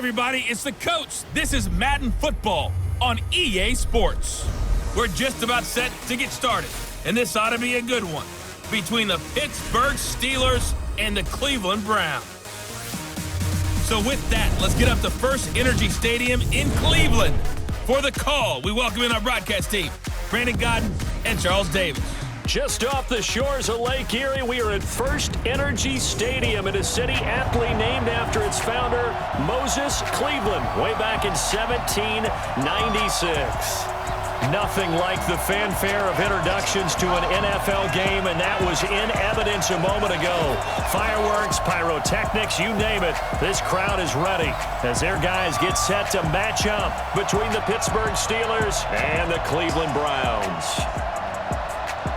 everybody, it's the coach. This is Madden Football on EA Sports. We're just about set to get started, and this ought to be a good one between the Pittsburgh Steelers and the Cleveland Browns. So with that, let's get up to First Energy Stadium in Cleveland. For the call, we welcome in our broadcast team, Brandon Godden and Charles Davis. Just off the shores of Lake Erie, we are at First Energy Stadium in a city aptly named after its founder, Moses Cleveland, way back in 1796. Nothing like the fanfare of introductions to an NFL game, and that was in evidence a moment ago. Fireworks, pyrotechnics, you name it. This crowd is ready as their guys get set to match up between the Pittsburgh Steelers and the Cleveland Browns.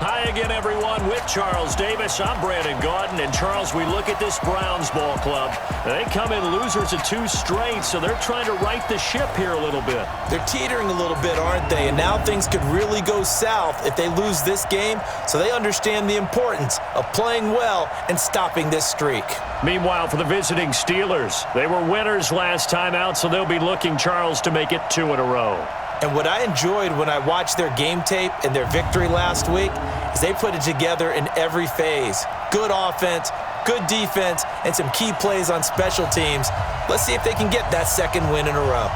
Hi again, everyone. With Charles Davis, I'm Brandon Godden. And, Charles, we look at this Browns ball club. They come in losers of 2 straight, so they're trying to right the ship here a little bit. They're teetering a little bit, aren't they? And now things could really go south if they lose this game, so they understand the importance of playing well and stopping this streak. Meanwhile, for the visiting Steelers, they were winners last time out, so they'll be looking, Charles, to make it 2 in a row. And what I enjoyed when I watched their game tape and their victory last week is they put it together in every phase. Good offense, good defense, and some key plays on special teams. Let's see if they can get that 2nd win in a row.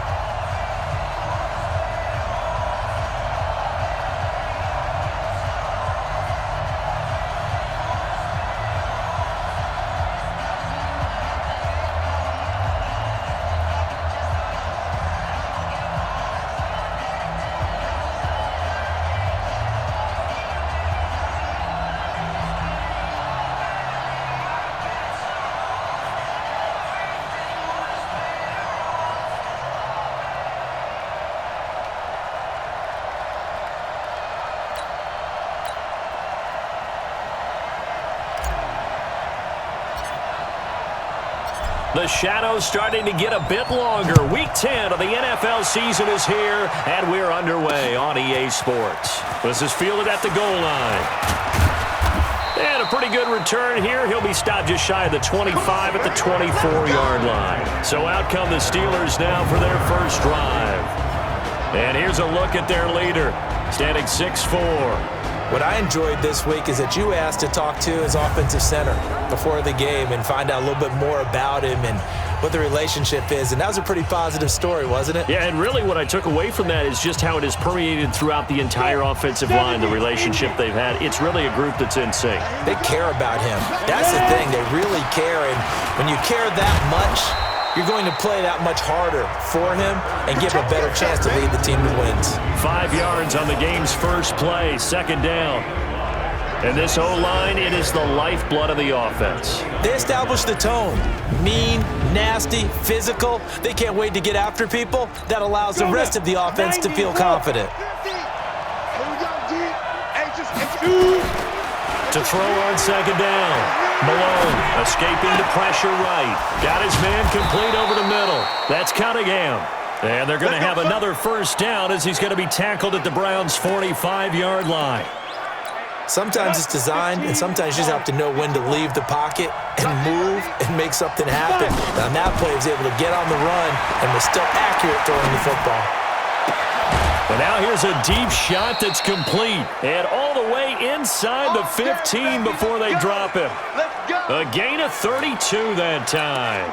The shadow's starting to get a bit longer. Week 10 of the NFL season is here, and we're underway on EA Sports. This is fielded at the goal line. And a pretty good return here. He'll be stopped just shy of the 25 at the 24-yard line. So out come the Steelers now for their first drive. And here's a look at their leader, standing 6'4". What I enjoyed this week is that you asked to talk to his offensive center before the game and find out a little bit more about him and what the relationship is. And that was a pretty positive story, wasn't it? Yeah, and really what I took away from that is just how it has permeated throughout the entire offensive line, the relationship they've had. It's really a group that's in sync. They care about him. That's the thing. They really care. And when you care that much, you're going to play that much harder for him and give him a better chance to lead the team to wins. 5 yards on the game's first play, 2nd down. And this O-line, it is the lifeblood of the offense. They establish the tone. Mean, nasty, physical. They can't wait to get after people. That allows the rest of the offense to feel confident. To throw on 2nd down. Malone escaping the pressure right. Got his man complete over the middle. That's Cunningham. And they're going to have another first down as he's going to be tackled at the Browns' 45-yard line. Sometimes it's designed, and sometimes you just have to know when to leave the pocket and move and make something happen. And on that play, he was able to get on the run and was still accurate throwing the football. But now here's a deep shot that's complete. And all the way inside the 15 before they drop him. A gain of 32 that time.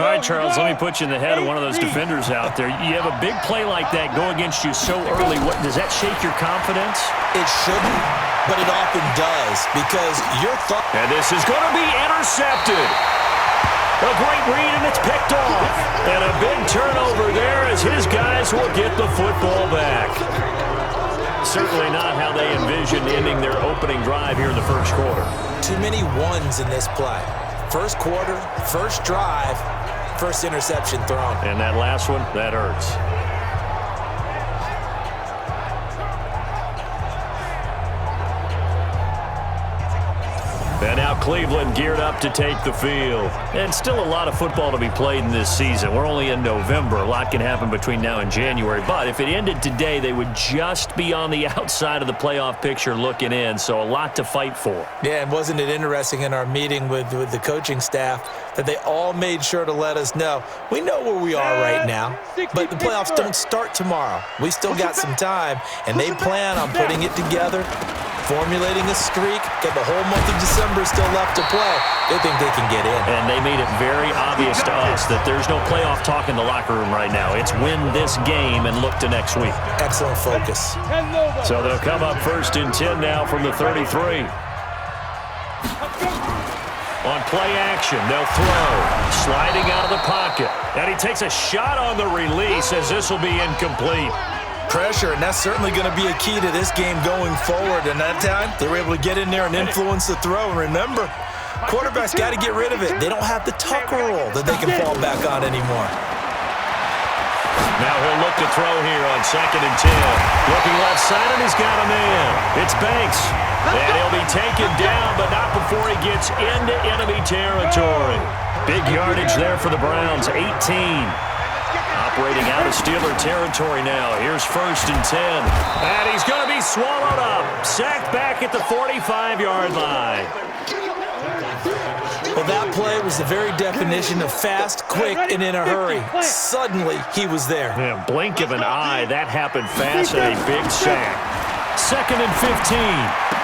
All right, Charles, let me put you in the head of one of those defenders out there. You have a big play like that go against you so early. What, does that shake your confidence? It shouldn't, but it often does because your thought. And this is going to be intercepted. A great read, and it's picked off. And a big turnover there as his guys will get the football back. Certainly not how they envisioned ending their opening drive here in the first quarter. Too many ones in this play. First quarter, first drive, first interception thrown. And that last one, that hurts. And now Cleveland geared up to take the field. And still a lot of football to be played in this season. We're only in November. A lot can happen between now and January. But if it ended today, they would just be on the outside of the playoff picture looking in. So a lot to fight for. Yeah, and wasn't it interesting in our meeting with the coaching staff that they all made sure to let us know, we know where we are right now, but the playoffs don't start tomorrow. We still got some time, and they plan on putting it together, formulating a streak, got the whole month of December still left to play. They think they can get in. And they made it very obvious to us that there's no playoff talk in the locker room right now. It's win this game and look to next week. Excellent focus. So they'll come up 1st and 10 now from the 33. On play action, they'll throw. Sliding out of the pocket. And he takes a shot on the release as this will be incomplete. Pressure, and that's certainly going to be a key to this game going forward. And that time, they were able to get in there and influence the throw. And remember, quarterbacks got to get rid of it. They don't have the tuck roll that they can fall back on anymore. Now he'll look to throw here on 2nd and 10. Looking left side, and he's got a man. It's Banks. And he'll be taken down, but not before he gets into enemy territory. Big yardage there for the Browns, 18. Operating out of Steeler territory now. Here's 1st and 10. And he's going to be swallowed up. Sacked back at the 45-yard line. Well, that play was the very definition of fast, quick, and in a hurry. Suddenly, he was there. Yeah, blink of an eye. That happened fast and a big sack. 2nd and 15.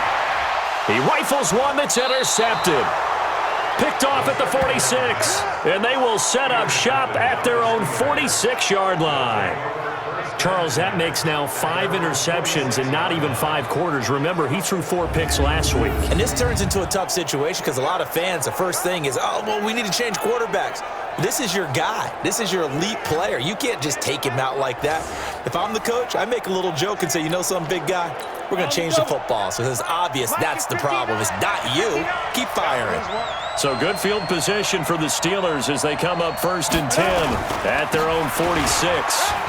He rifles one that's intercepted. Picked off at the 46. And they will set up shop at their own 46-yard line. Charles, that makes now 5 interceptions in not even 5 quarters. Remember, he threw 4 picks last week. And this turns into a tough situation because a lot of fans, the first thing is, oh, well, we need to change quarterbacks. This is your guy. This is your elite player. You can't just take him out like that. If I'm the coach, I make a little joke and say, you know some big guy? We're going to change the football. So it's obvious that's the problem. It's not you. Keep firing. So good field position for the Steelers as they come up 1st and 10 at their own 46.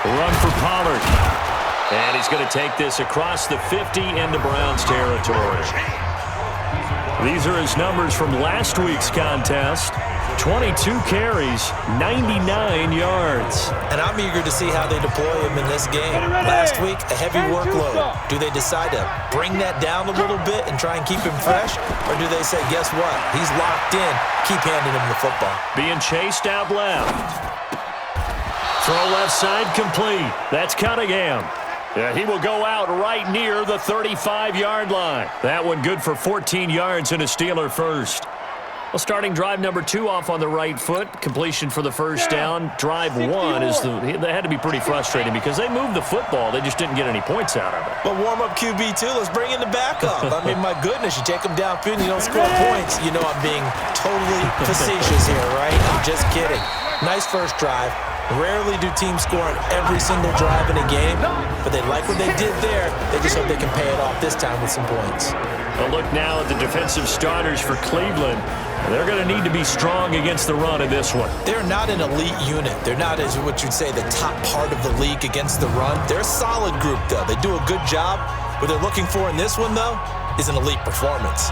Run for Pollard. And he's going to take this across the 50 into Browns territory. These are his numbers from last week's contest. 22 carries, 99 yards. And I'm eager to see how they deploy him in this game. Last week, a heavy workload. Do they decide to bring that down a little bit and try and keep him fresh? Or do they say, guess what? He's locked in. Keep handing him the football. Being chased out left. Throw left side complete. That's Cunningham. Yeah, he will go out right near the 35-yard line. That one good for 14 yards and a Steeler first. Well, starting drive number 2 off on the right foot. Completion for the first down. Drive 1 is they had to be pretty frustrating because they moved the football. They just didn't get any points out of it. But warm-up QB, too. Let's bring in the backup. I mean, my goodness, you take them downfield and you don't score points. You know I'm being totally facetious here, right? I'm just kidding. Nice first drive. Rarely do teams score on every single drive in a game, but they like what they did there. They just hope they can pay it off this time with some points. A look now at the defensive starters for Cleveland. They're going to need to be strong against the run in this one. They're not an elite unit. They're not, as what you'd say, the top part of the league against the run. They're a solid group, though. They do a good job. What they're looking for in this one, though, is an elite performance.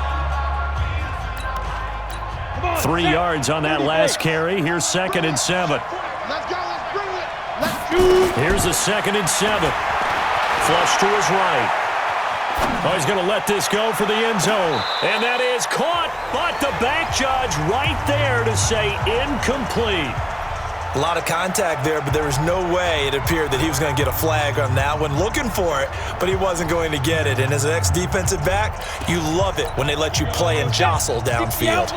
3 yards on that last carry. Here's 2nd and 7. Let's go. Let's bring it. Let's go. Here's a 2nd and 7. Flush to his right. Oh, he's going to let this go for the end zone. And that is caught, but the back judge right there to say incomplete. A lot of contact there, but there was no way it appeared that he was going to get a flag on that one. Looking for it, but he wasn't going to get it. And as an ex-defensive back, you love it when they let you play and jostle downfield.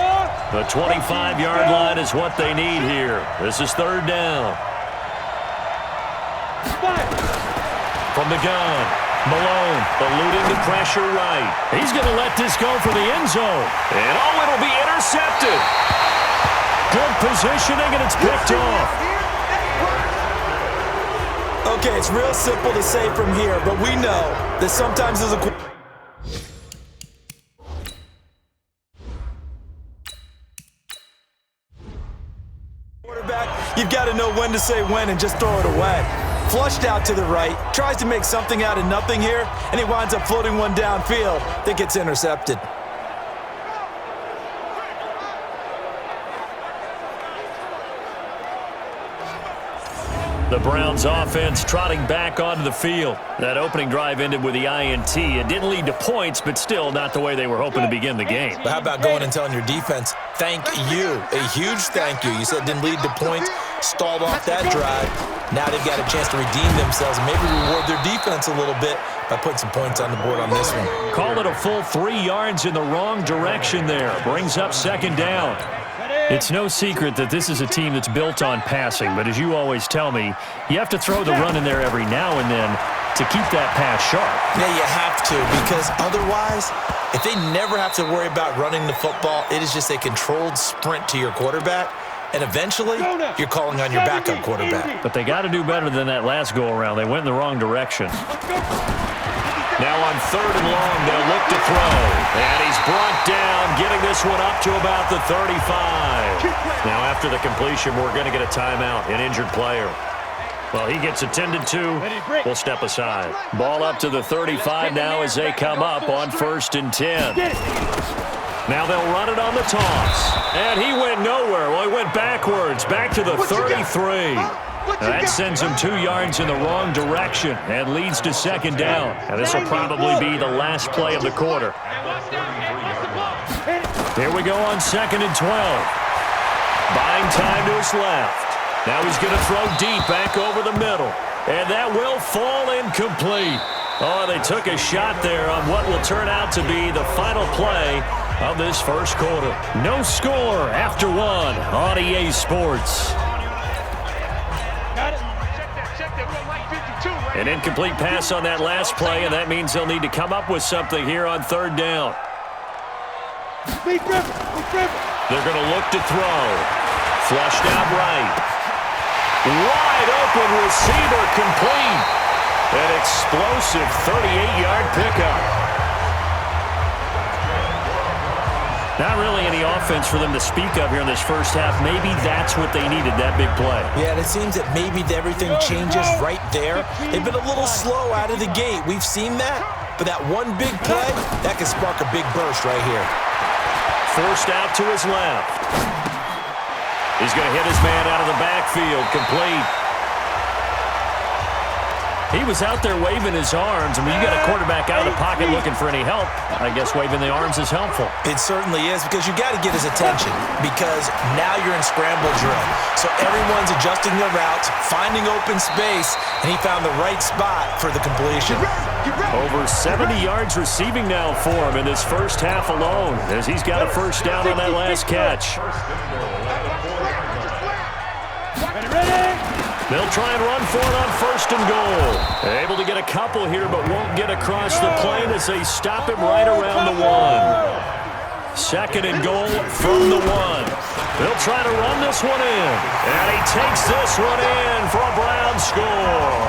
The 25-yard line is what they need here. This is 3rd down. From the gun, Malone eluding the pressure right. He's going to let this go for the end zone. And oh, it'll be intercepted. Good positioning, and it's picked off. Okay, it's real simple to say from here, but we know that sometimes there's a quarterback, you've got to know when to say when and just throw it away. Flushed out to the right, tries to make something out of nothing here, and he winds up floating one downfield that gets intercepted. The Browns offense trotting back onto the field. That opening drive ended with the INT. It didn't lead to points, but still not the way they were hoping to begin the game. But how about going and telling your defense, thank you, a huge thank you. You said it didn't lead to points, stalled off that drive. Now they've got a chance to redeem themselves and maybe reward their defense a little bit by putting some points on the board on this one. Call it a full 3 yards in the wrong direction there. Brings up second down. It's no secret that this is a team that's built on passing, but as you always tell me, you have to throw the run in there every now and then to keep that pass sharp. Yeah, you have to, because otherwise, if they never have to worry about running the football, it is just a controlled sprint to your quarterback, and eventually, you're calling on your backup quarterback. But they got to do better than that last go-around. They went in the wrong direction. Now on 3rd and long, they'll look to throw. And he's brought down, getting this one up to about the 35. Now after the completion, we're going to get a timeout, an injured player. Well, he gets attended to. We'll step aside. Ball up to the 35 now as they come up on 1st and 10. Now they'll run it on the toss. And he went nowhere. Well, he went backwards, back to the 33. That sends him 2 yards in the wrong direction and leads to second down. And this will probably be the last play of the quarter. Here we go on 2nd and 12. Buying time to his left. Now he's going to throw deep back over the middle. And that will fall incomplete. Oh, they took a shot there on what will turn out to be the final play of this first quarter. No score after 1 on EA Sports. An incomplete pass on that last play, and that means they'll need to come up with something here on 3rd down. They're going to look to throw. Flushed out right. Wide open receiver complete. An explosive 38-yard pickup. Not really any offense for them to speak of here in this first half. Maybe that's what they needed, that big play. Yeah, and it seems that maybe everything changes right there. They've been a little slow out of the gate. We've seen that. But that one big play, that can spark a big burst right here. Forced out to his left. He's going to hit his man out of the backfield, complete. He was out there waving his arms, and when you got a quarterback out of the pocket looking for any help, I guess waving the arms is helpful. It certainly is, because you got to get his attention, because now you're in scramble drill. So everyone's adjusting their routes, finding open space, and he found the right spot for the completion. Over 70 yards receiving now for him in this first half alone, as he's got a first down on that last catch. They'll try and run for it on 1st and goal. Able to get a couple here, but won't get across the plane as they stop him right around the 1. 2nd and goal from the 1. They'll try to run this one in. And he takes this one in for a Brown score.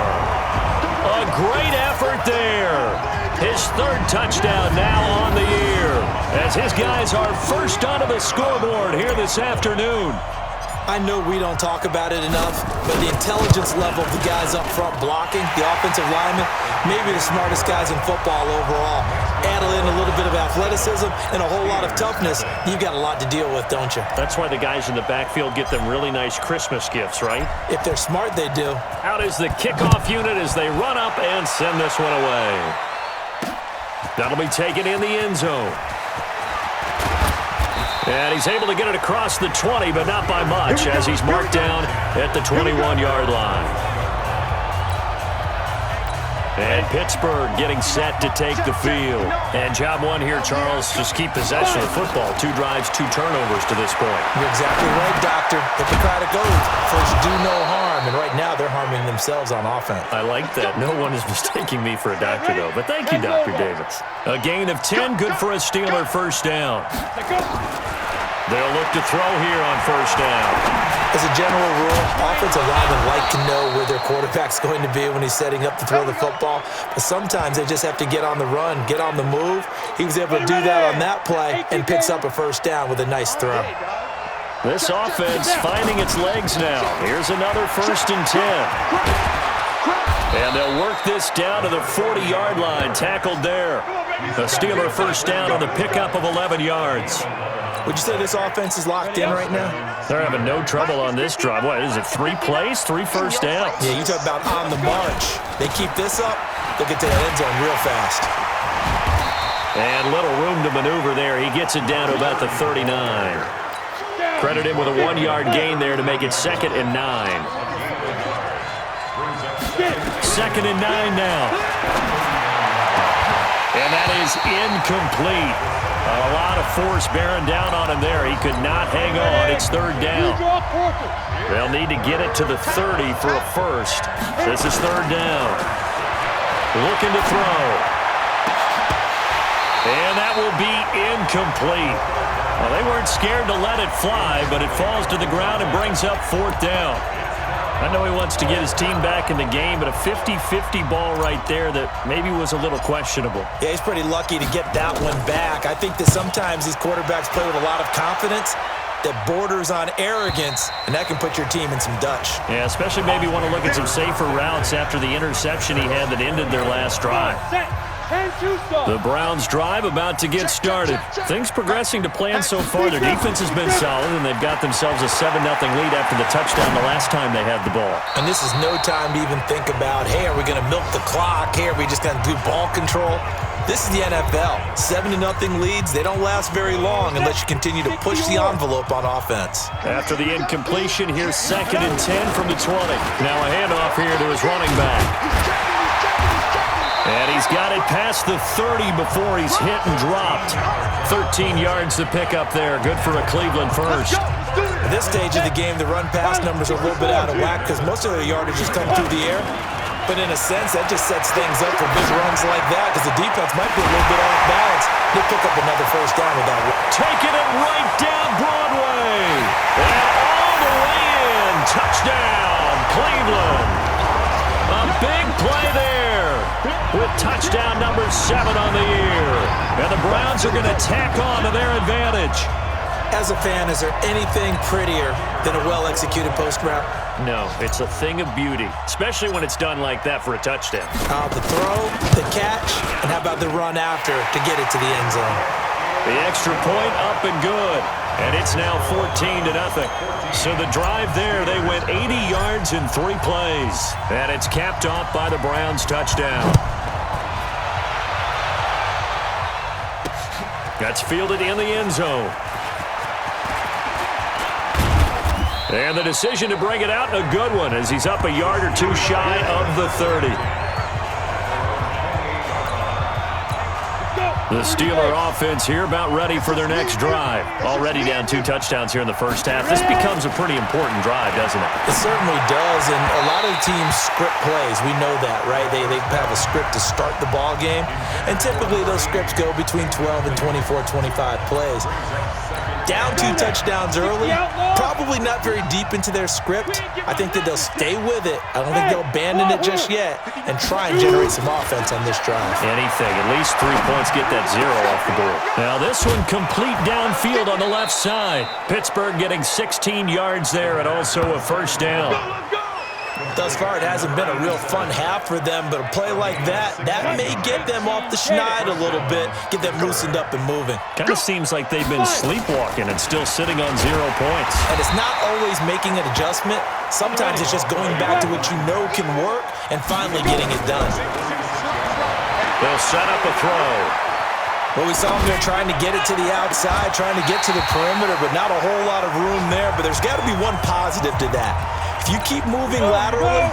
A great effort there. His 3rd touchdown now on the year, as his guys are first onto the scoreboard here this afternoon. I know we don't talk about it enough, but the intelligence level of the guys up front blocking, the offensive linemen, maybe the smartest guys in football overall. Add in a little bit of athleticism and a whole lot of toughness, you've got a lot to deal with, don't you? That's why the guys in the backfield get them really nice Christmas gifts, right? If they're smart, they do. Out is the kickoff unit as they run up and send this one away. That'll be taken in the end zone. And he's able to get it across the 20, but not by much, as he's marked down at the 21-yard line. And Pittsburgh getting set to take the field. And job 1 here, Charles, just keep possession of the football. 2 drives, 2 turnovers to this point. You're exactly right, Doctor. Hippocratic oath. First, do no harm. And right now, they're harming themselves on offense. I like that. No one is mistaking me for a doctor, though. But thank you, Dr. Davis. A gain of 10, good for a Steeler first down. They'll look to throw here on 1st down. As a general rule, offensive linemen like to know where their quarterback's going to be when he's setting up to throw the football. But sometimes they just have to get on the run, get on the move. He was able to do that on that play and picks up a first down with a nice throw. This offense finding its legs now. Here's another 1st and 10. And they'll work this down to the 40-yard line, tackled there. A Steeler first down on the pickup of 11 yards. Would you say this offense is locked in right now? They're having no trouble on this drive. What is it, 3 plays, 3 first downs? Yeah, you talk about on the march. They keep this up, they'll get to that end zone real fast. And little room to maneuver there. He gets it down to about the 39. Credit him with a 1-yard gain there to make it 2nd and 9. 2nd and 9 now. And that is incomplete. A lot of force bearing down on him there. He could not hang on. It's 3rd down. They'll need to get it to the 30 for a first. This is 3rd down. Looking to throw. And that will be incomplete. Well, they weren't scared to let it fly, but it falls to the ground and brings up 4th down. I know he wants to get his team back in the game, but a 50-50 ball right there that maybe was a little questionable. Yeah, he's pretty lucky to get that one back. I think that sometimes these quarterbacks play with a lot of confidence that borders on arrogance, and that can put your team in some Dutch. Yeah, especially maybe want to look at some safer routes after the interception he had that ended their last drive. The Browns drive about to get started. Things progressing to plan so far. Their defense has been solid, and they've got themselves a 7-0 lead after the touchdown the last time they had the ball. And this is no time to even think about, hey, are we going to milk the clock? Hey, are we just going to do ball control? This is the NFL. 7-0 leads, they don't last very long unless you continue to push the envelope on offense. After the incompletion, here's 2nd and 10 from the 20. Now a handoff here to his running back. And he's got it past the 30 before he's hit and dropped. 13 yards to pick up there. Good for a Cleveland first. At this stage of the game, the run-pass numbers are a little bit out of whack because most of their yardage has come through the air. But in a sense, that just sets things up for big runs like that because the defense might be a little bit off balance. He'll pick up another first down with that. Taking it right down Broadway. And all the way in. Touchdown, Cleveland. A big play there with touchdown number 7 on the year. And the Browns are going to tack on to their advantage. As a fan, is there anything prettier than a well-executed post route? No, it's a thing of beauty, especially when it's done like that for a touchdown. The throw, the catch, and how about the run after to get it to the end zone? The extra point up and good. And it's now 14-0. So the drive there, they went 80 yards in 3 plays. And it's capped off by the Browns touchdown. That's fielded in the end zone. And the decision to bring it out, a good one, as he's up a yard or 2 shy of the 30. The Steeler offense here about ready for their next drive. Already down 2 touchdowns here in the first half. This becomes a pretty important drive, doesn't it? It certainly does, and a lot of teams script plays. We know that, right? They have a script to start the ball game, and typically those scripts go between 12 and 24, 25 plays. Down 2 touchdowns early, probably not very deep into their script. I think that they'll stay with it. I don't think they'll abandon it just yet and try and generate some offense on this drive. Anything, at least 3 points, get that 0 off the board. Now this one complete downfield on the left side. Pittsburgh getting 16 yards there and also a first down. Thus far, it hasn't been a real fun half for them, but a play like that may get them off the schneid a little bit, get them loosened up and moving. Kind of seems like they've been sleepwalking and still sitting on 0 points. And it's not always making an adjustment. Sometimes it's just going back to what you know can work and finally getting it done. They'll set up a throw. Well, we saw them there trying to get it to the outside, trying to get to the perimeter, but not a whole lot of room there. But there's got to be one positive to that. If you keep moving laterally,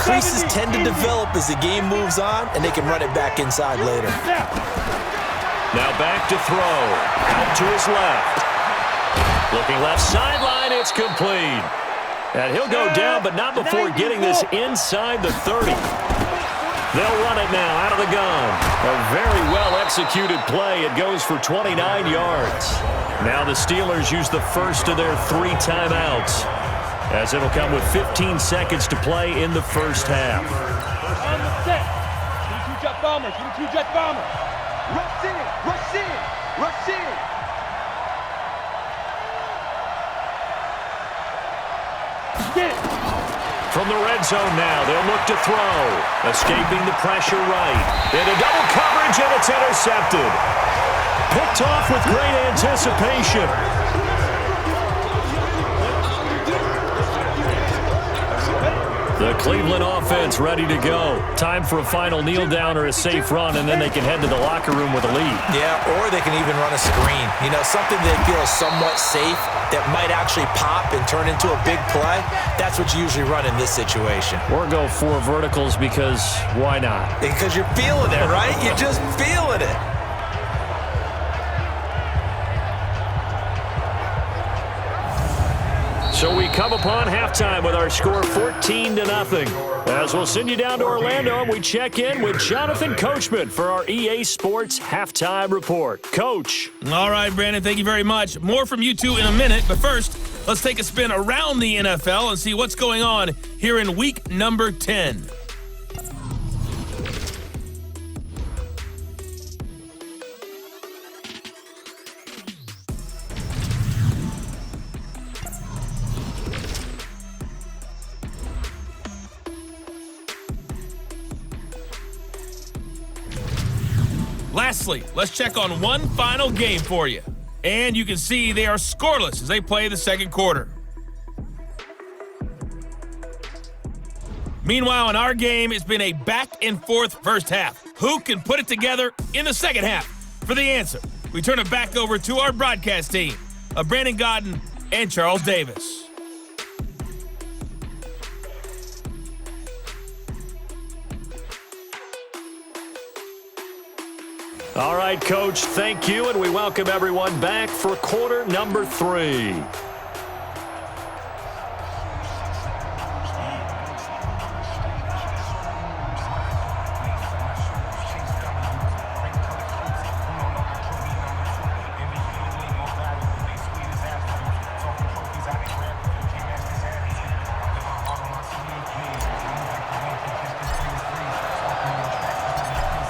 creases tend to develop as the game moves on, and they can run it back inside later. Now back to throw. Out to his left. Looking left sideline, it's complete. And he'll go down, but not before getting this inside the 30. They'll run it now out of the gun. A very well-executed play. It goes for 29 yards. Now the Steelers use the first of their 3 timeouts, as it'll come with 15 seconds to play in the first half. On the set. 2 jet bombers. 2 jet bombers. Rush in. Rush in. Rush in. Get it. From the red zone now, they'll look to throw. Escaping the pressure right. Into double coverage, and it's intercepted. Picked off with great anticipation. The Cleveland offense ready to go. Time for a final kneel down or a safe run, and then they can head to the locker room with a lead. Yeah, or they can even run a screen. You know, something they feel is somewhat safe that might actually pop and turn into a big play. That's what you usually run in this situation. Or go 4 verticals because why not? Because you're feeling it, right? You're just feeling it. So we come upon halftime with our score 14-0. As we'll send you down to Orlando, and we check in with Jonathan Coachman for our EA Sports Halftime Report. Coach. All right, Brandon, thank you very much. More from you two in a minute, but first, let's take a spin around the NFL and see what's going on here in week number 10. Lastly, let's check on one final game for you. And you can see they are scoreless as they play the second quarter. Meanwhile, in our game, it's been a back-and-forth first half. Who can put it together in the second half? For the answer, we turn it back over to our broadcast team of Brandon Godden and Charles Davis. All right, Coach, thank you, and we welcome everyone back for quarter number 3.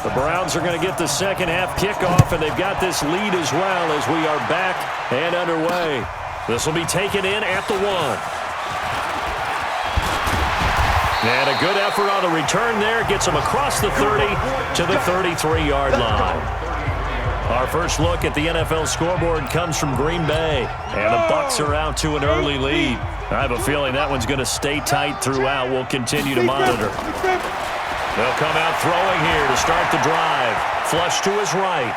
The Browns are going to get the second half kickoff, and they've got this lead as well as we are back and underway. This will be taken in at the 1. And a good effort on the return there. Gets them across the 30 to the 33-yard line. Our first look at the NFL scoreboard comes from Green Bay. And the Bucs are out to an early lead. I have a feeling that one's going to stay tight throughout. We'll continue to monitor. They'll come out throwing here to start the drive. Flush to his right.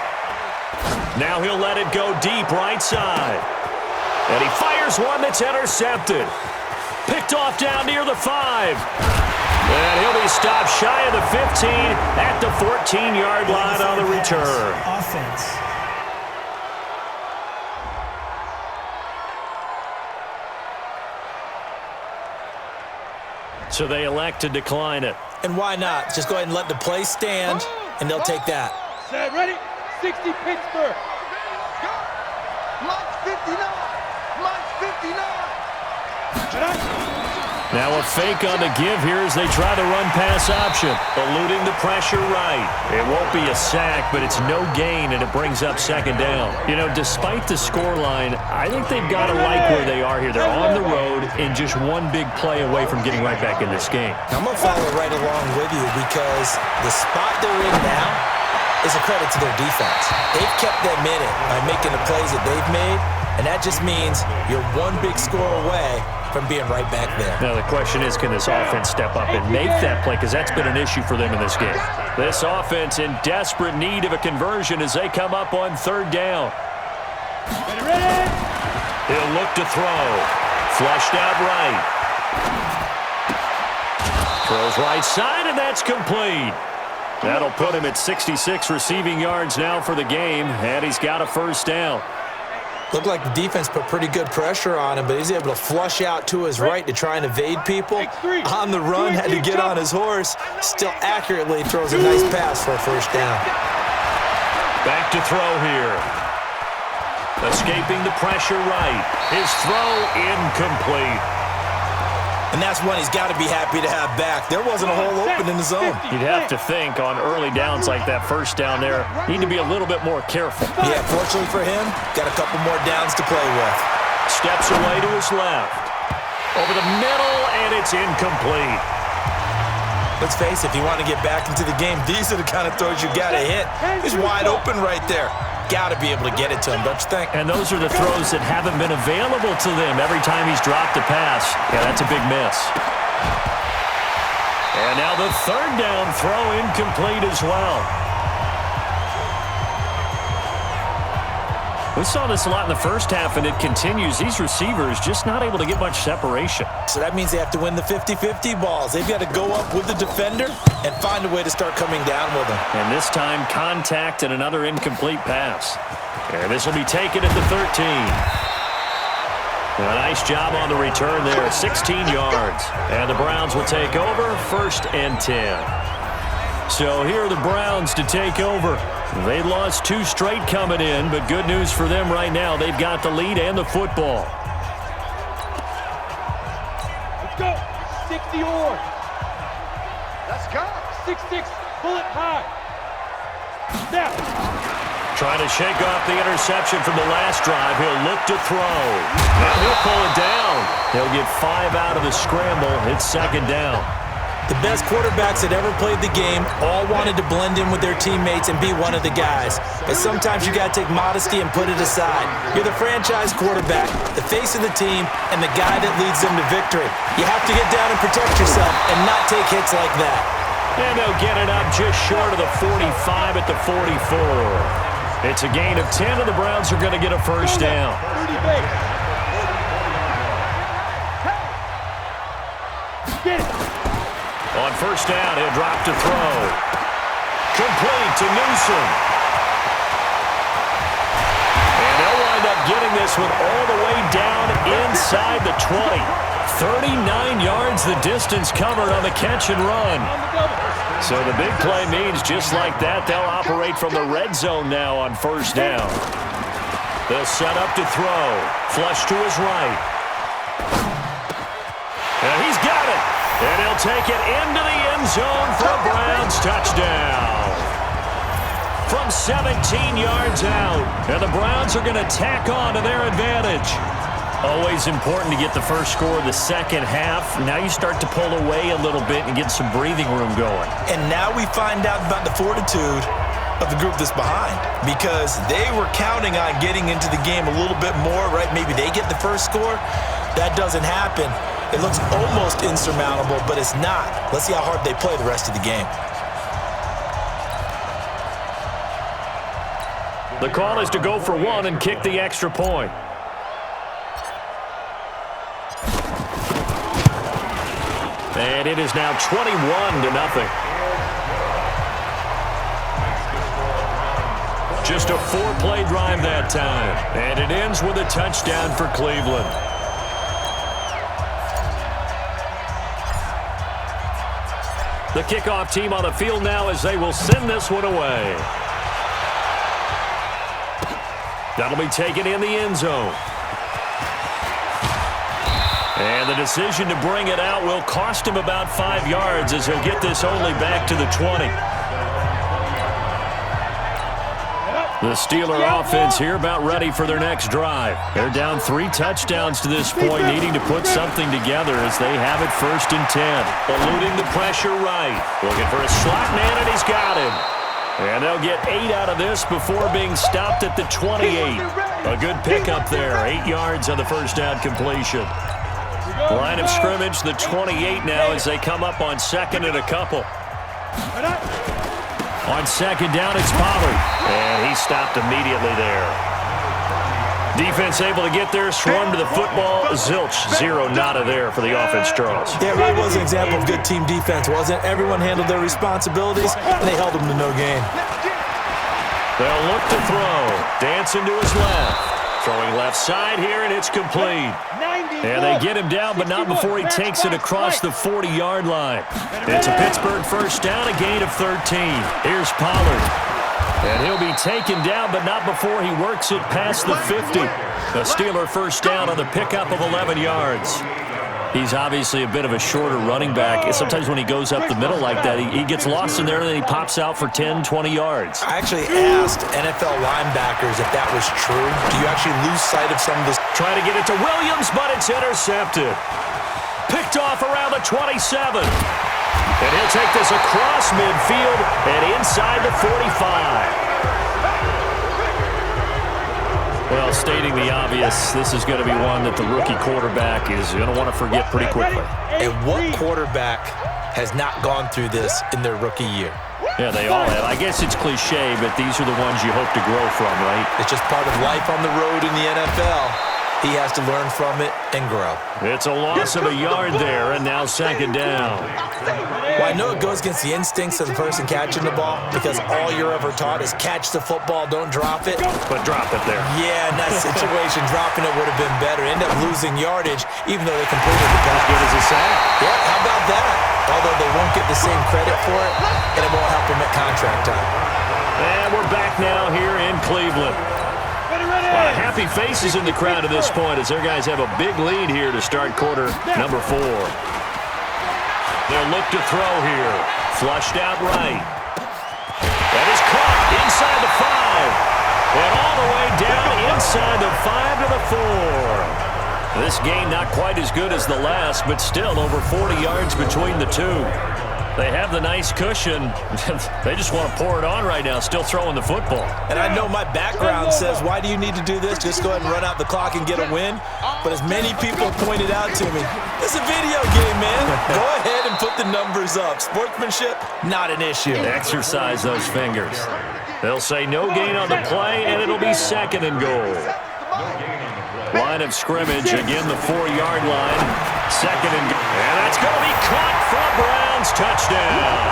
Now he'll let it go deep right side. And he fires one that's intercepted. Picked off down near the 5. And he'll be stopped shy of the 15 at the 14-yard line on the return. Offense. So they elect to decline it. And why not? Just go ahead and let the play stand, and they'll take that. Set, ready? 60 Pittsburgh. Mike 59. Mike 59. Now a fake on the give here as they try the run-pass option. Eluding the pressure right. It won't be a sack, but it's no gain, and it brings up second down. You know, despite the scoreline, I think they've got to like where they are here. They're on the road and just one big play away from getting right back in this game. I'm going to follow right along with you because the spot they're in now is a credit to their defense. They've kept them in it by making the plays that they've made, and that just means you're one big score away from being right back there. Now the question is, can this offense step up and make that play? Because that's been an issue for them in this game. This offense in desperate need of a conversion as they come up on third down. He'll look to throw. Flushed out right. Throws right side, and that's complete. That'll put him at 66 receiving yards now for the game, and he's got a first down. Looked like the defense put pretty good pressure on him, but he's able to flush out to his right to try and evade people. On the run, had to get on his horse. Still accurately throws a nice pass for a first down. Back to throw here. Escaping the pressure right. His throw incomplete. And that's one he's got to be happy to have back. There wasn't a hole open in the zone. You'd have to think on early downs like that first down there, need to be a little bit more careful. Yeah, fortunately for him, got a couple more downs to play with. Steps away to his left. Over the middle, and it's incomplete. Let's face it, if you want to get back into the game, these are the kind of throws you got to hit. He's wide open right there. got to be able to get it to him, don't you think? And those are the throws that haven't been available to them every time he's dropped a pass. Yeah, that's a big miss. And now the third down throw incomplete as well. We saw this a lot in the first half, and it continues. These receivers just not able to get much separation. So that means they have to win the 50-50 balls. They've got to go up with the defender and find a way to start coming down with him. And this time, contact and another incomplete pass. And this will be taken at the 13. A nice job on the return there, 16 yards. And the Browns will take over, 1st and 10. So here are the Browns to take over. They lost 2 straight coming in, but good news for them right now. They've got the lead and the football. Let's go. 60 or. Let's go. 6-6. Bullet high. Snap. Trying to shake off the interception from the last drive. He'll look to throw. Now he'll pull it down. He'll get 5 out of the scramble. It's 2nd down. The best quarterbacks that ever played the game all wanted to blend in with their teammates and be one of the guys. But sometimes you got to take modesty and put it aside. You're the franchise quarterback, the face of the team, and the guy that leads them to victory. You have to get down and protect yourself and not take hits like that. And they'll get it up just short of the 45 at the 44. It's a gain of 10, and the Browns are going to get a 1st down. 30 base. Get it. On 1st down, he'll drop to throw. Complete to Newsom. And they'll wind up getting this one all the way down inside the 20. 39 yards the distance covered on the catch and run. So the big play means just like that, they'll operate from the red zone now on 1st down. They'll set up to throw. Flush to his right. And he's got it. And he'll take it into the end zone for a Browns touchdown. From 17 yards out. And the Browns are going to tack on to their advantage. Always important to get the first score of the second half. Now you start to pull away a little bit and get some breathing room going. And now we find out about the fortitude of the group that's behind, because they were counting on getting into the game a little bit more, right? Maybe they get the first score. That doesn't happen. It looks almost insurmountable, but it's not. Let's see how hard they play the rest of the game. The call is to go for 1 and kick the extra point. And it is now 21-0. Just a 4-play drive that time. And it ends with a touchdown for Cleveland. The kickoff team on the field now as they will send this one away. That'll be taken in the end zone. And the decision to bring it out will cost him about 5 yards as he'll get this only back to the 20. The Steeler offense here about ready for their next drive. They're down 3 touchdowns to this point, needing to put something together as they have it 1st and 10. Eluding the pressure right. Looking for a slot man, and he's got him. And they'll get 8 out of this before being stopped at the 28. A good pickup there. 8 yards on the first down completion. Line of scrimmage, the 28 now as they come up on 2nd and a couple. On 2nd down, it's Pollard. And he stopped immediately there. Defense able to get there, swarm to the football. Zilch, 0 nada there for the offense, Charles. Yeah, it really was an example of good team defense, wasn't it? Everyone handled their responsibilities, and they held them to no gain. They'll look to throw. Dancing to his left. Throwing left side here, and it's complete. And they get him down, but not before he takes it across the 40-yard line. It's a Pittsburgh 1st down, a gain of 13. Here's Pollard. And he'll be taken down, but not before he works it past the 50. The Steeler 1st down on the pickup of 11 yards. He's obviously a bit of a shorter running back. Sometimes when he goes up the middle like that, he gets lost in there, and then he pops out for 10, 20 yards. I actually asked NFL linebackers if that was true. Do you actually lose sight of some of this? Trying to get it to Williams, but it's intercepted. Picked off around the 27. And he'll take this across midfield and inside the 45. Well, stating the obvious, this is going to be one that the rookie quarterback is going to want to forget pretty quickly. And what quarterback has not gone through this in their rookie year? Yeah, they all have. I guess it's cliche, but these are the ones you hope to grow from, right? It's just part of life on the road in the NFL. He has to learn from it and grow. It's a loss of a yard there, and now second down. Well, I know it goes against the instincts of the person catching the ball because all you're ever taught is catch the football, don't drop it. But drop it there. Yeah, in that situation, dropping it would have been better. End up losing yardage, even though they completed the pass. As good as a sack. Yeah, how about that? Although they won't get the same credit for it, and it won't help them at contract time. And we're back now here in Cleveland. A lot of happy faces in the crowd at this point as their guys have a big lead here to start quarter number 4. They'll look to throw here. Flushed out right. That is caught inside the 5. And all the way down inside the 5 to the 4. This game not quite as good as the last, but still over 40 yards between the two. They have the nice cushion. They just want to pour it on right now, still throwing the football. And I know my background says, why do you need to do this? Just go ahead and run out the clock and get a win. But as many people pointed out to me, it's a video game, man. Go ahead and put the numbers up. Sportsmanship, not an issue. Exercise those fingers. They'll say no gain on the play, and it'll be second and goal. Line of scrimmage, again the 4-yard line. Second and goal. And that's going to be caught for a Browns touchdown.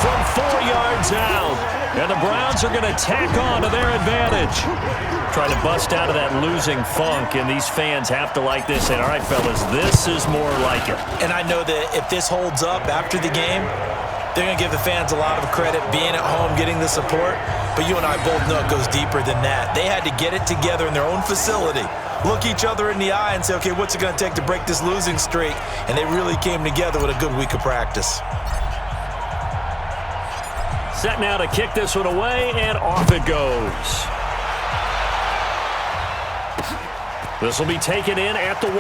From 4 yards out. And the Browns are going to tack on to their advantage. Trying to bust out of that losing funk, and these fans have to like this. And all right, fellas, this is more like it. And I know that if this holds up after the game, they're going to give the fans a lot of credit being at home, getting the support. But you and I both know it goes deeper than that. They had to get it together in their own facility, look each other in the eye and say, okay, what's it going to take to break this losing streak? And they really came together with a good week of practice. Set now to kick this one away, and off it goes. This will be taken in at the 1.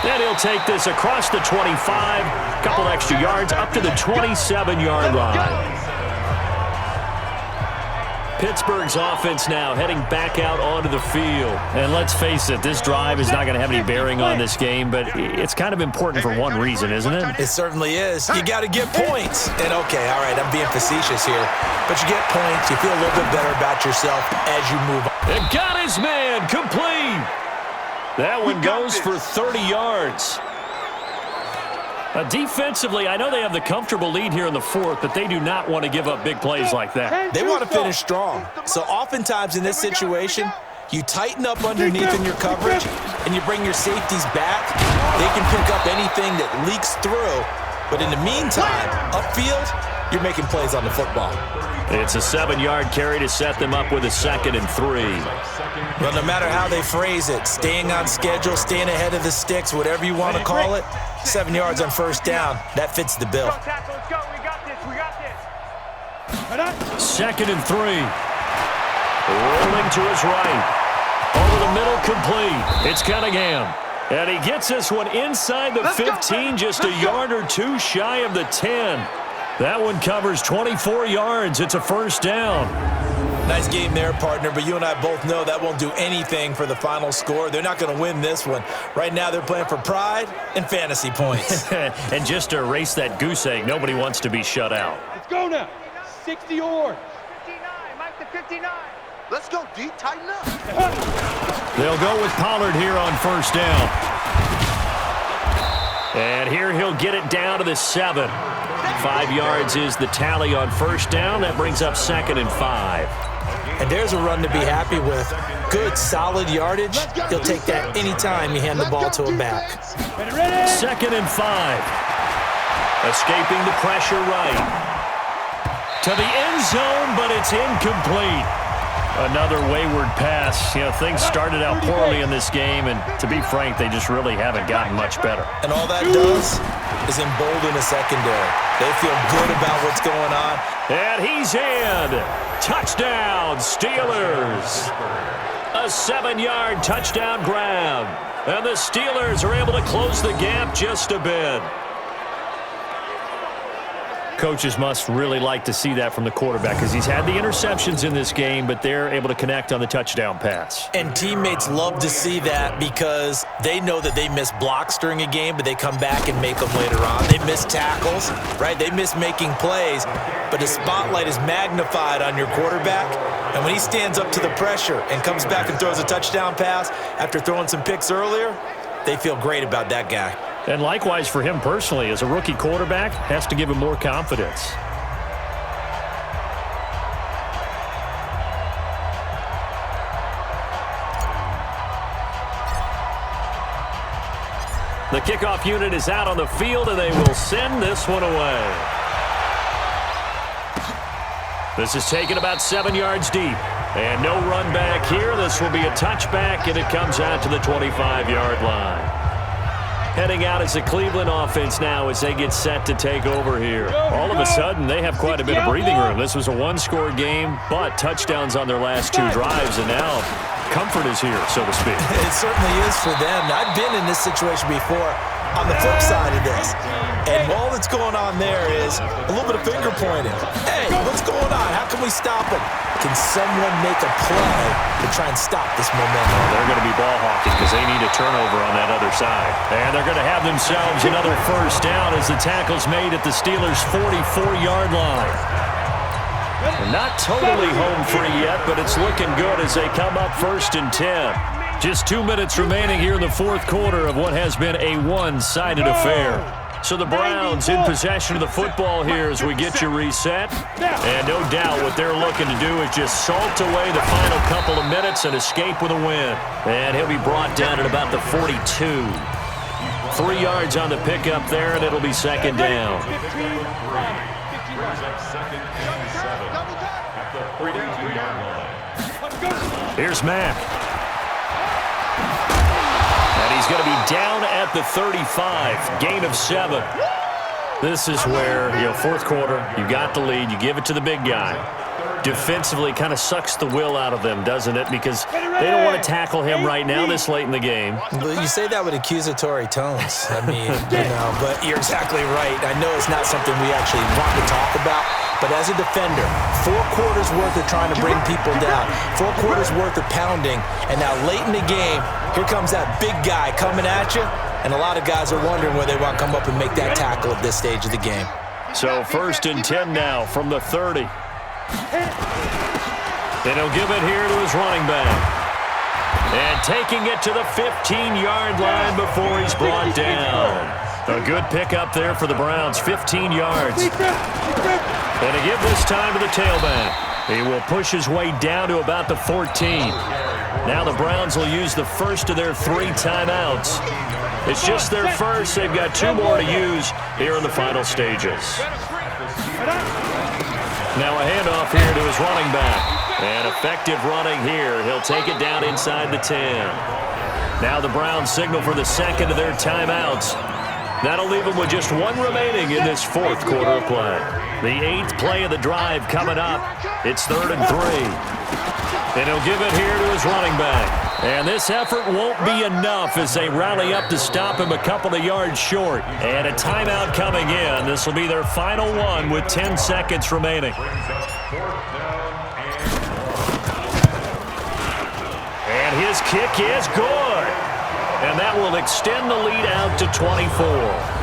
Then he'll take this across the 25, couple extra yards up to the 27-yard line. Pittsburgh's offense now heading back out onto the field. And let's face it, this drive is not going to have any bearing on this game, but it's kind of important for one reason, isn't it? It certainly is. You got to get points. And okay, all right, I'm being facetious here, but you get points, you feel a little bit better about yourself as you move on. And got his man complete. That one goes for 30 yards. Defensively, I know they have the comfortable lead here in the 4th, but they do not want to give up big plays like that. They want to finish strong. So oftentimes in this situation, you tighten up underneath in your coverage, and you bring your safeties back. They can pick up anything that leaks through. But in the meantime, upfield, you're making plays on the football. It's a 7-yard carry to set them up with a 2nd and 3. Well, no matter how they phrase it, staying on schedule, staying ahead of the sticks, whatever you want to call it, 7 yards on first down, that fits the bill. Let's go. We got this. 2nd and 3. Rolling to his right. Over the middle, complete. It's Cunningham. And he gets this one inside the 15, just a yard or two shy of the 10. That one covers 24 yards. It's a first down. Nice game there, partner, but you and I both know that won't do anything for the final score. They're not going to win this one. Right now they're playing for pride and fantasy points. And just to erase that goose egg, nobody wants to be shut out. Let's go now. 60 or 59, Mike to 59. Let's go, D. Tighten up. They'll go with Pollard here on first down. And here he'll get it down to the 7. 5 yards is the tally on first down. That brings up 2nd and 5. And there's a run to be happy with. Good, solid yardage. He'll take that anytime you hand the ball to a back. 2nd and 5. Escaping the pressure right. To the end zone, but it's incomplete. Another wayward pass. You know, things started out poorly in this game, and to be frank, they just really haven't gotten much better. And all that does is embolden the secondary. They feel good about what's going on. And he's in. Touchdown, Steelers. A 7-yard touchdown grab. And the Steelers are able to close the gap just a bit. coaches must really like to see that from the quarterback because he's had the interceptions in this game, but they're able to connect on the touchdown pass. And teammates love to see that because they know that they miss blocks during a game, but they come back and make them later on. They miss tackles, right? They miss making plays, but the spotlight is magnified on your quarterback. And when he stands up to the pressure and comes back and throws a touchdown pass after throwing some picks earlier, they feel great about that guy. And likewise for him personally, as a rookie quarterback, has to give him more confidence. The kickoff unit is out on the field, and they will send this one away. This is taken about 7 yards deep. And no run back here. This will be a touchback, and it comes out to the 25-yard line. Heading out as the Cleveland offense now as they get set to take over here. All of a sudden, they have quite a bit of breathing room. This was a one-score game, but touchdowns on their last 2 drives, and now comfort is here, so to speak. It certainly is for them. I've been in this situation before on the flip side of this. And all that's going on there is a little bit of finger pointing. Hey, what's going on? How can we stop them? Can someone make a play to try and stop this momentum? They're going to be ball hawking because they need a turnover on that other side. And they're going to have themselves another first down as the tackle's made at the Steelers' 44-yard line. And not totally home free yet, but it's looking good as they come up 1st and 10. Just 2 minutes remaining here in the fourth quarter of what has been a one-sided affair. So the Browns in possession of the football here as we get you reset. And no doubt what they're looking to do is just salt away the final couple of minutes and escape with a win. And he'll be brought down at about the 42. 3 yards on the pickup there, and it'll be second down. Here's Mack. And he's going to be down at the 35. Gain of 7. This is where, fourth quarter, you got the lead. You give it to the big guy. Defensively kind of sucks the will out of them, doesn't it? Because they don't want to tackle him right now this late in the game. You say that with accusatory tones. I mean, but you're exactly right. I know it's not something we actually want to talk about, but as a defender, 4 quarters worth of trying to bring people down, 4 quarters worth of pounding, and now late in the game, here comes that big guy coming at you, and a lot of guys are wondering whether they want to come up and make that tackle at this stage of the game. So 1st and 10 now from the 30. And he'll give it here to his running back. And taking it to the 15-yard line before he's brought down. A good pickup there for the Browns, 15 yards. And a give this time to the tailback. He will push his way down to about the 14. Now the Browns will use the first of their 3 timeouts. It's just their first. They've got 2 more to use here in the final stages. Now a handoff here to his running back. And effective running here. He'll take it down inside the 10. Now the Browns signal for the second of their timeouts. That'll leave them with just 1 remaining in this fourth quarter of play. The 8th play of the drive coming up. It's 3rd and 3. And he'll give it here to his running back. And this effort won't be enough as they rally up to stop him a couple of yards short. And a timeout coming in. This will be their final one with 10 seconds remaining. And his kick is good. And that will extend the lead out to 24.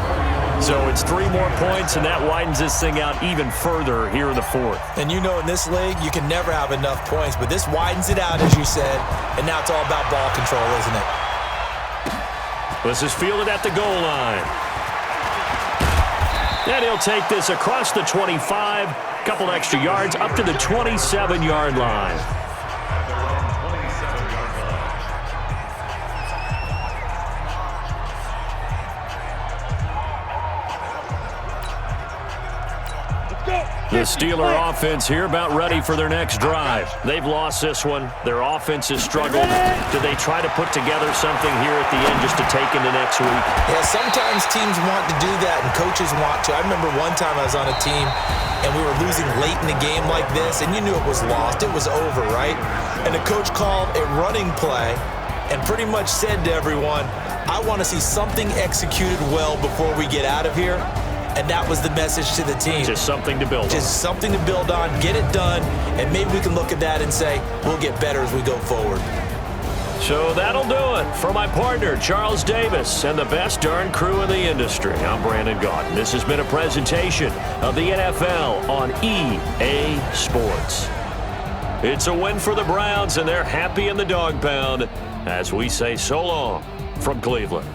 So it's 3 more points, and that widens this thing out even further here in the fourth. And in this league, you can never have enough points, but this widens it out, as you said, and now it's all about ball control, isn't it? This is fielded at the goal line. And he'll take this across the 25, couple extra yards, up to the 27-yard line. The Steeler offense here about ready for their next drive. They've lost this one. Their offense has struggled. Do they try to put together something here at the end just to take into next week? Yeah, sometimes teams want to do that and coaches want to. I remember one time I was on a team and we were losing late in the game like this, and you knew it was lost. It was over, right? And the coach called a running play and pretty much said to everyone, I want to see something executed well before we get out of here. and that was the message to the team. Just something to build on. Just something to build on, get it done, and maybe we can look at that and say, we'll get better as we go forward. So that'll do it. For my partner, Charles Davis, and the best darn crew in the industry, I'm Brandon Gaudin. This has been a presentation of the NFL on EA Sports. It's a win for the Browns, and they're happy in the dog pound as we say so long from Cleveland.